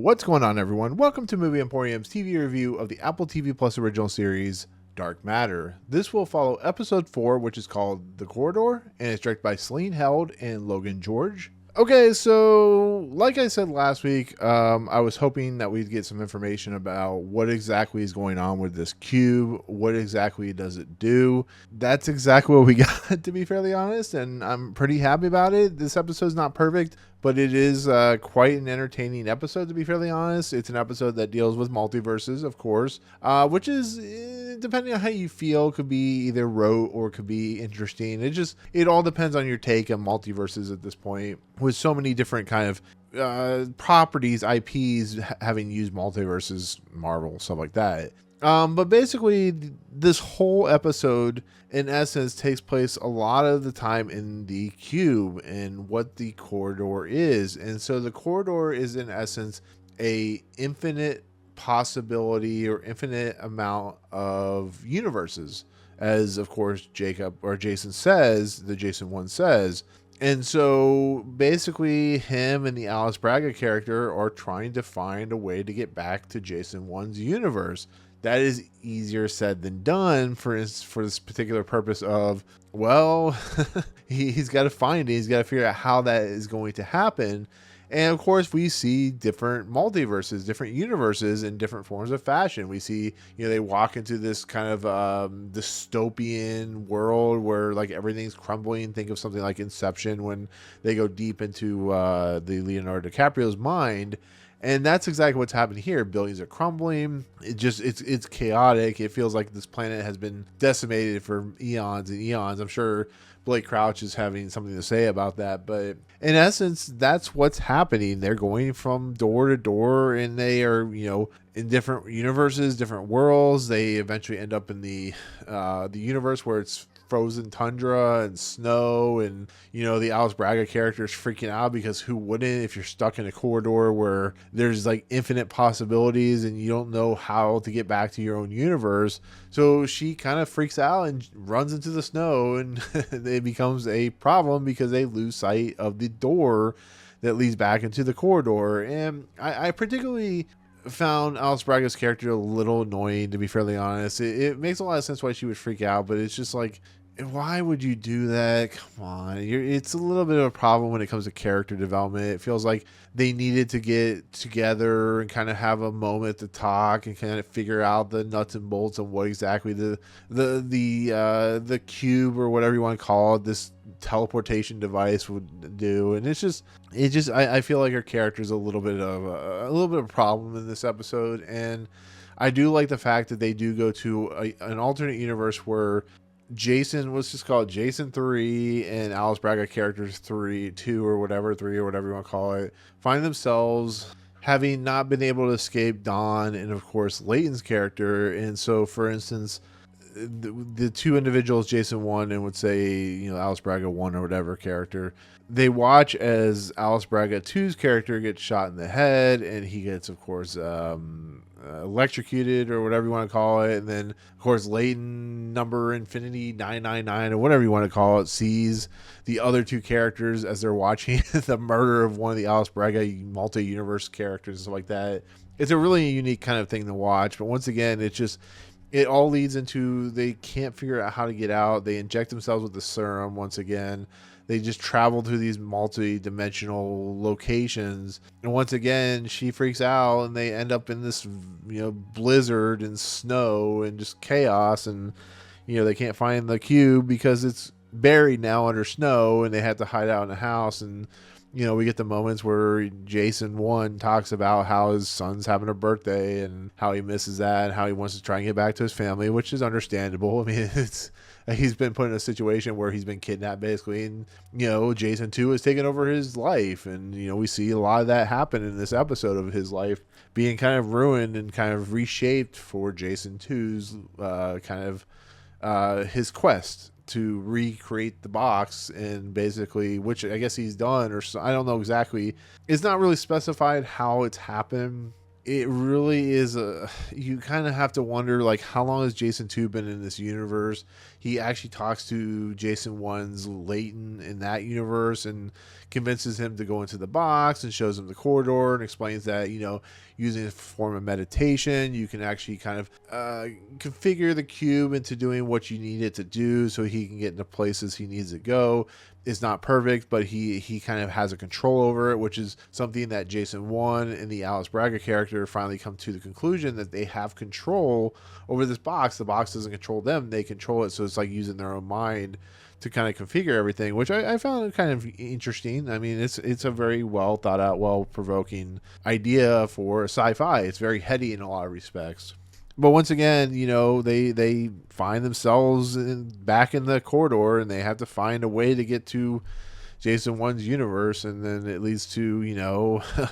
What's going on, everyone? Welcome to Movie Emporium's TV review of the Apple TV Plus original series, Dark Matter. This will follow episode 4, which is called The Corridor, and it's directed by Celine and Logan George. Okay, so like I said last week, I was hoping that we'd get some information about what exactly is going on with this cube, what exactly does it do. That's exactly what we got, to be fairly honest, and I'm pretty happy about it. This episode's not perfect, but it is quite an entertaining episode, to be fairly honest. It's an episode that deals with multiverses, of course, which is, depending on how you feel, could be either rote or could be interesting. It all depends on your take on multiverses at this point, with so many different kind of properties, IPs having used multiverses, Marvel, stuff like that. But basically, this whole episode, in essence, takes place a lot of the time in the cube and what the corridor is. And so the corridor is, in essence, a infinite possibility or infinite amount of universes, as, of course, Jason says, the Jason one says. And so basically him and the Alice Braga character are trying to find a way to get back to Jason 1's universe. That is easier said than done for this particular purpose of, well, he's got to find it. He's got to figure out how that is going to happen. And of course, we see different multiverses, different universes in different forms of fashion. We see, they walk into this kind of dystopian world where like everything's crumbling. Think of something like Inception when they go deep into the Leonardo DiCaprio's mind. And that's exactly what's happening here. Buildings are crumbling. It's chaotic. It feels like this planet has been decimated for eons and eons. I'm sure Blake Crouch is having something to say about that. But in essence, that's what's happening. They're going from door to door, and they are, in different universes, different worlds. They eventually end up in the universe where it's frozen tundra and snow, and the Alice Braga character is freaking out because who wouldn't if you're stuck in a corridor where there's like infinite possibilities and you don't know how to get back to your own universe. So she kind of freaks out and runs into the snow, and it becomes a problem because they lose sight of the door that leads back into the corridor. And I particularly found Alice Braga's character a little annoying, to be fairly honest. It makes a lot of sense why she would freak out, but it's just like, why would you do that? Come on. It's a little bit of a problem when it comes to character development. It feels like they needed to get together and kind of have a moment to talk and kind of figure out the nuts and bolts of what exactly the cube, or whatever you want to call it, this teleportation device would do. And I feel like her character is a little bit of a problem in this episode. And I do like the fact that they do go to an alternate universe where Jason, let's just call it Jason 3, and Alice Braga characters 2 or whatever, 3 or whatever you want to call it, find themselves having not been able to escape Dawn and, of course, Leighton's character. And so, for instance, the two individuals, Jason 1 and would say, Alice Braga 1 or whatever character, they watch as Alice Braga 2's character gets shot in the head, and he gets, of course, electrocuted or whatever you want to call it. And then, of course, Leighton number infinity 999 or whatever you want to call it sees the other two characters as they're watching the murder of one of the Alice Braga multi-universe characters and stuff like that. It's a really unique kind of thing to watch. But once again, it all leads into they can't figure out how to get out. They inject themselves with the serum once again. They just travel to these multi-dimensional locations. And once again, she freaks out and they end up in this, blizzard and snow and just chaos. And, they can't find the cube because it's buried now under snow, and they have to hide out in a house. And, we get the moments where Jason 1 talks about how his son's having a birthday and how he misses that and how he wants to try and get back to his family, which is understandable. I mean, he's been put in a situation where he's been kidnapped, basically, and, Jason 2 has taken over his life. And, we see a lot of that happen in this episode of his life being kind of ruined and kind of reshaped for Jason 2's his quest to recreate the box, and basically, which I guess he's done, or I don't know exactly. It's not really specified how it's happened, it really is you kind of have to wonder, like, how long has Jason 2 been in this universe? He actually talks to Jason 1's Leighton in that universe and convinces him to go into the box and shows him the corridor and explains that, using a form of meditation, you can actually kind of configure the cube into doing what you need it to do so he can get into places he needs to go. It's not perfect, but he kind of has a control over it, which is something that Jason 1 and the Alice Braga character finally come to the conclusion that they have control over this box. The box doesn't control them, they control it, so it's like using their own mind to kind of configure everything, which I found kind of interesting. I mean, it's a very well thought out, well provoking idea for sci-fi. It's very heady in a lot of respects. But once again, they find themselves back in the corridor, and they have to find a way to get to Jason 1's universe, and then it leads to,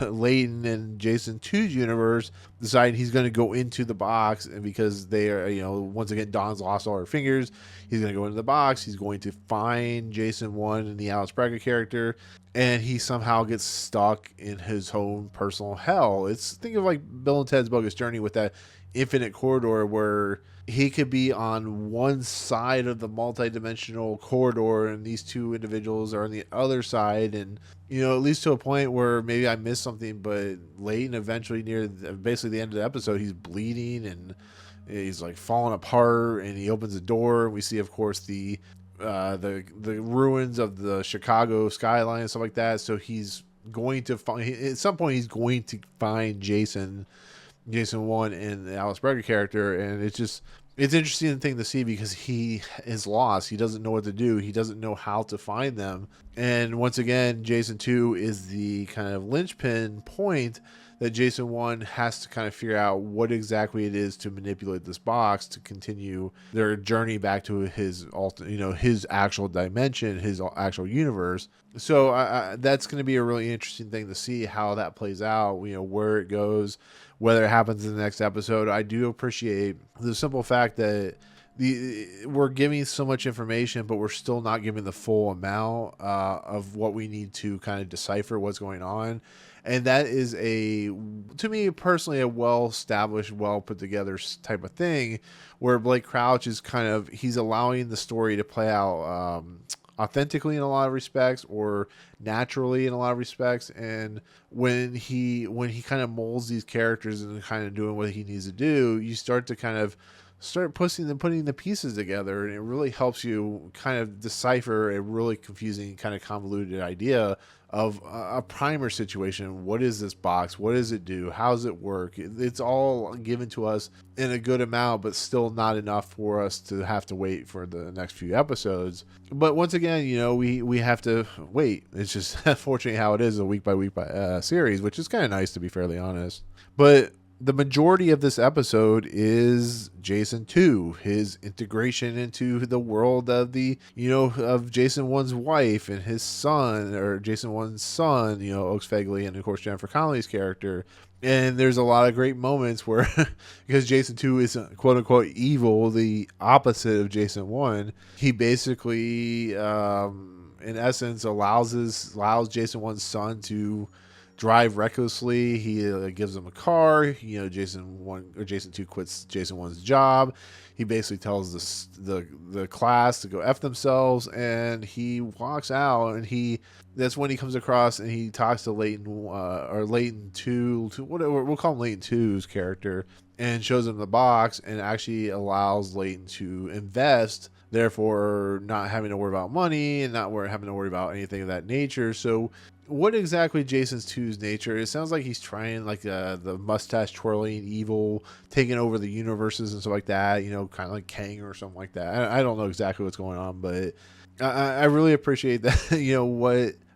Leighton and Jason 2's universe deciding he's going to go into the box, and because they are, once again, Dawn's lost all her fingers, he's going to go into the box, he's going to find Jason 1 and the Alice Braga character, and he somehow gets stuck in his own personal hell. Think of like Bill and Ted's Bogus Journey with that infinite corridor where he could be on one side of the multi-dimensional corridor and these two individuals are on the other side, and at least to a point where maybe I missed something, but Leighton eventually near basically the end of the episode, he's bleeding and he's like falling apart, and he opens the door and we see, of course, the ruins of the Chicago skyline and stuff like that. So he's going to find, at some point he's going to find Jason 1 and the Alice Braga character, and it's interesting thing to see because he is lost. He doesn't know what to do. He doesn't know how to find them. And once again, Jason 2 is the kind of linchpin point that Jason 1 has to kind of figure out what exactly it is to manipulate this box to continue their journey back to his actual dimension, his actual universe. So that's going to be a really interesting thing to see how that plays out, where it goes, whether it happens in the next episode. I do appreciate the simple fact that we're giving so much information, but we're still not giving the full amount of what we need to kind of decipher what's going on. And that is to me personally, a well-established, well-put-together type of thing where Blake Crouch is he's allowing the story to play out authentically in a lot of respects, or naturally in a lot of respects. And when he kind of molds these characters and kind of doing what he needs to do, you start putting the pieces together, and it really helps you kind of decipher a really confusing, kind of convoluted idea of a primer situation. What is this box? What does it do? How does it work? It's all given to us in a good amount, but still not enough for us to have to wait for the next few episodes. But once again, we have to wait. It's just unfortunately how it is, a week by week series, which is kind of nice, to be fairly honest. But the majority of this episode is Jason 2, his integration into the world of of Jason 1's wife and his son, or Jason 1's son, Oaks Fegley, and of course Jennifer Connelly's character. And there's a lot of great moments where, because Jason 2 is quote unquote evil, the opposite of Jason 1, he basically, in essence, allows Jason 1's son to drive recklessly. He gives him a car. Jason 2 quits Jason 1's job. He basically tells the class to go F themselves, and he walks out, and that's when he comes across and he talks to Leighton, or Leighton 2, whatever, we'll call him Leighton 2's character, and shows him the box and actually allows Leighton to invest, therefore not having to worry about money and not having to worry about anything of that nature. So what exactly Jason 2's nature? It sounds like he's trying like the mustache twirling evil, taking over the universes and stuff like that, kind of like Kang or something like that. I don't know exactly what's going on, but I really appreciate that,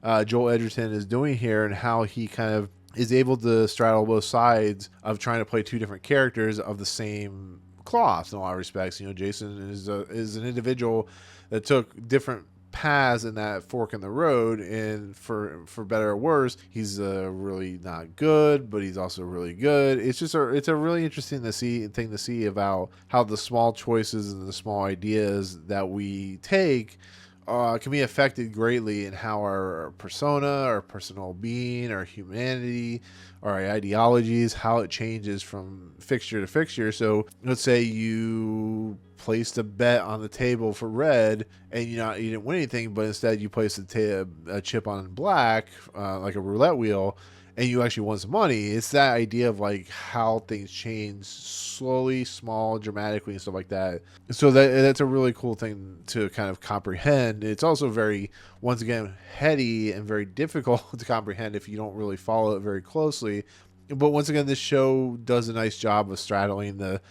what Joel Edgerton is doing here, and how he kind of is able to straddle both sides of trying to play two different characters of the same cloth in a lot of respects. Jason is an individual that took different paths in that fork in the road, and for better or worse, he's really not good, but he's also really good. It's a really interesting thing to see about how the small choices and the small ideas that we take can be affected greatly in how our persona, our personal being, our humanity, our ideologies, how it changes from fixture to fixture. So let's say you placed a bet on the table for red, and you didn't win anything, but instead you placed a chip on black, like a roulette wheel, and you actually won some money. It's that idea of like how things change slowly, small, dramatically, and stuff like that. So that's a really cool thing to kind of comprehend. It's also very, once again, heady and very difficult to comprehend if you don't really follow it very closely. But once again, this show does a nice job of straddling the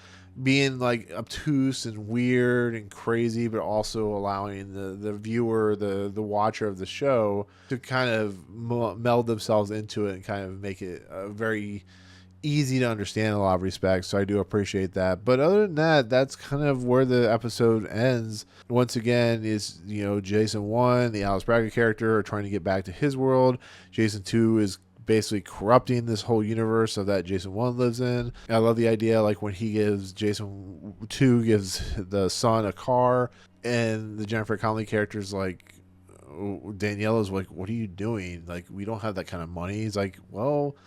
being like obtuse and weird and crazy, but also allowing the viewer, the watcher of the show, to kind of meld themselves into it and kind of make it very easy to understand in a lot of respects. So I do appreciate that. But other than that, that's kind of where the episode ends. Once again, is Jason 1, the Alice Braga character, are trying to get back to his world. Jason 2 is basically corrupting this whole universe of that Jason 1 lives in. I love the idea, like when Jason 2 gives the son a car, and the Jennifer Connelly character is like, Daniela's like, what are you doing? Like, we don't have that kind of money. He's like, well,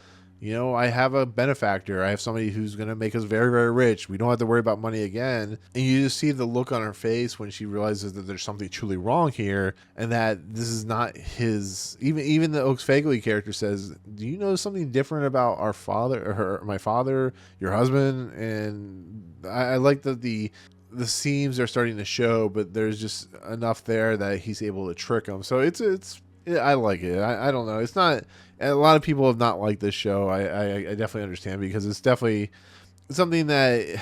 I have a benefactor. I have somebody who's going to make us very, very rich. We don't have to worry about money again. And you just see the look on her face when she realizes that there's something truly wrong here, and that this is not his. Even the Oaks Fegley character says, do you know something different about our father, or my father, your husband? And I like that the seams are starting to show, but there's just enough there that he's able to trick them. So I like it. I don't know. It's not. A lot of people have not liked this show. I definitely understand, because it's definitely something that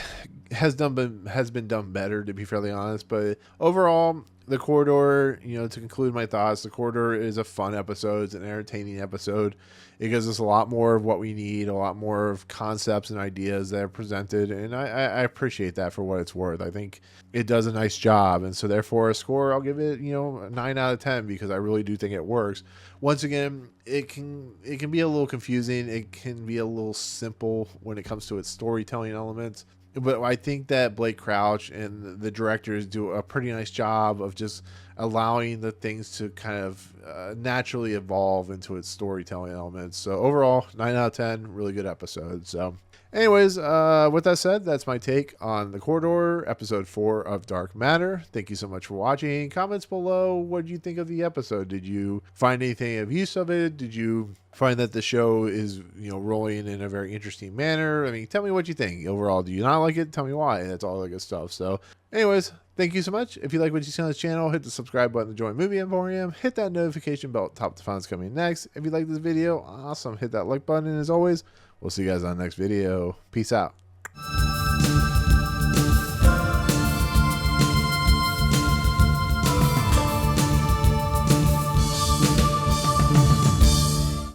has been done better, to be fairly honest. But overall, The Corridor, to conclude my thoughts, The Corridor is a fun episode. It's an entertaining episode. It gives us a lot more of what we need, a lot more of concepts and ideas that are presented, and I appreciate that for what it's worth. I think it does a nice job, and so therefore a score, I'll give it, a 9 out of 10, because I really do think it works. Once again, it can be a little confusing. It can be a little simple when it comes to its storytelling elements. But I think that Blake Crouch and the directors do a pretty nice job of just allowing the things to kind of naturally evolve into its storytelling elements. So overall, 9 out of 10, really good episode. So anyways, with that said, that's my take on The Corridor, episode 4 of Dark Matter. Thank you so much for watching. Comments below, what did you think of the episode? Did you find anything of use of it? Did you find that the show is, rolling in a very interesting manner? I mean, tell me what you think. Overall, do you not like it? Tell me why. That's all that good stuff. So anyways, thank you so much. If you like what you see on this channel, hit the subscribe button to join Movie Emporium. Hit that notification bell at the top to find what's coming next. If you like this video, awesome. Hit that like button. And as always, we'll see you guys on the next video. Peace out.